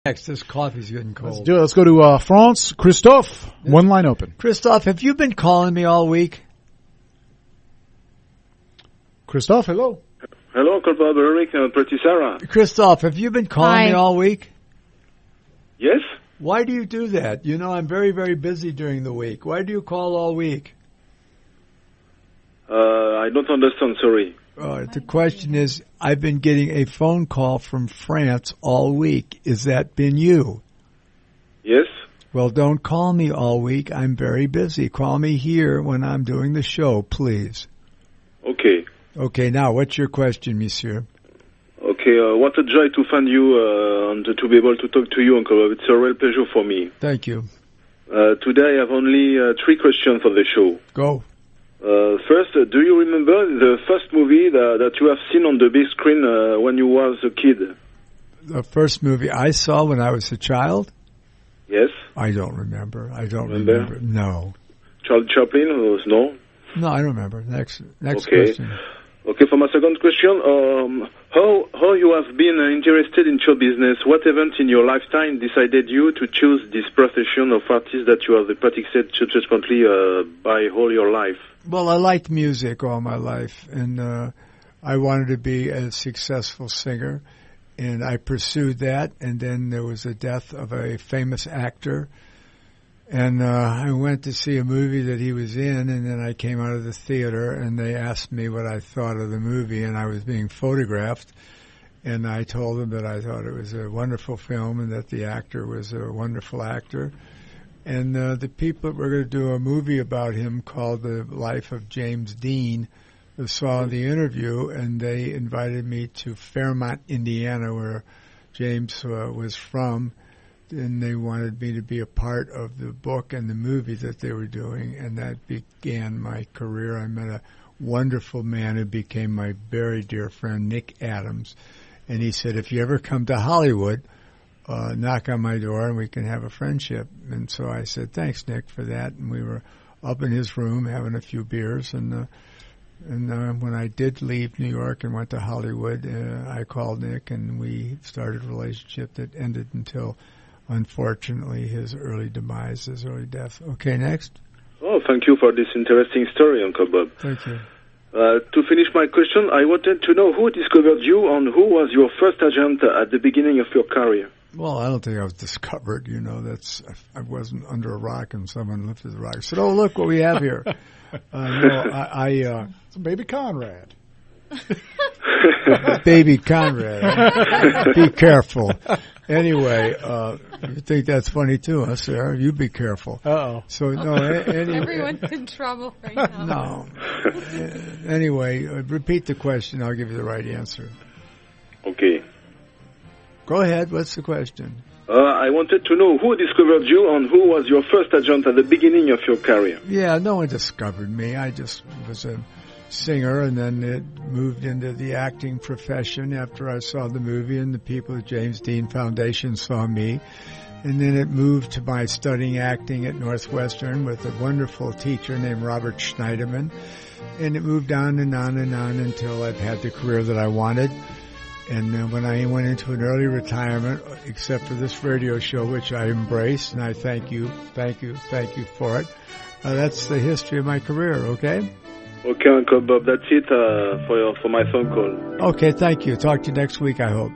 Next, this coffee's getting cold. Let's do it. Let's go to France. Christophe, one line open. Christophe, have you been calling me all week? Christophe, hello. Hello, Uncle Bob, Eric, and Pretty Sarah. Christophe, have you been calling me all week? Yes? Why do you do that? You know, I'm very, very busy during the week. Why do you call all week? I don't understand, sorry. The question is, I've been getting a phone call from France all week. Is that been you? Yes? Well, don't call me all week. I'm very busy. Call me here when I'm doing the show, please. Okay. Okay, now, what's your question, monsieur? Okay, what a joy to find you and to be able to talk to you, Uncle Bob. It's a real pleasure for me. Thank you. Today I have only 3 questions for the show. Go. First, do you remember the first movie that you have seen on the big screen when you was a kid? The first movie I saw when I was a child? Yes. I don't remember. Remember. No. Charlie Chaplin? No? No, I don't remember. Next okay. question. Okay, for my second question, how you have been interested in show business? What event in your lifetime decided you to choose this profession of artist that you have practiced subsequently by all your life? Well, I liked music all my life, and I wanted to be a successful singer, and I pursued that, and then there was the death of a famous actor, and I went to see a movie that he was in, and then I came out of the theater, and they asked me what I thought of the movie, and I was being photographed, and I told them that I thought it was a wonderful film and that the actor was a wonderful actor. And the people that were going to do a movie about him called The Life of James Dean saw the interview, and they invited me to Fairmont, Indiana, where James was from, and they wanted me to be a part of the book and the movie that they were doing, and that began my career. I met a wonderful man who became my very dear friend, Nick Adams, and he said, if you ever come to Hollywood, knock on my door and we can have a friendship. And so I said, thanks, Nick, for that. And we were up in his room having a few beers. And when I did leave New York and went to Hollywood, I called Nick and we started a relationship that ended until, unfortunately, his early demise, his early death. Okay, next. Oh, thank you for this interesting story, Uncle Bob. Thank you. To finish my question, I wanted to know who discovered you and who was your first agent at the beginning of your career. Well, I don't think I was discovered. You know, I wasn't under a rock and someone lifted the rock. I said, "Oh, look what we have here." It's baby Conrad. Baby Conrad. Be careful. Anyway, you think that's funny too, huh, Sarah? You be careful. Uh-oh. So no, everyone's in trouble right now. No. Anyway, repeat the question. I'll give you the right answer. Okay. Go ahead. What's the question? I wanted to know who discovered you and who was your first agent at the beginning of your career. Yeah, no one discovered me. I just was a singer, and then it moved into the acting profession after I saw the movie, and the people at James Dean Foundation saw me. And then it moved to my studying acting at Northwestern with a wonderful teacher named Robert Schneiderman. And it moved on and on and on until I've had the career that I wanted. And when I went into an early retirement, except for this radio show, which I embrace, and I thank you for it, that's the history of my career, okay? Okay, Uncle Bob, that's it for my phone call. Okay, thank you. Talk to you next week, I hope.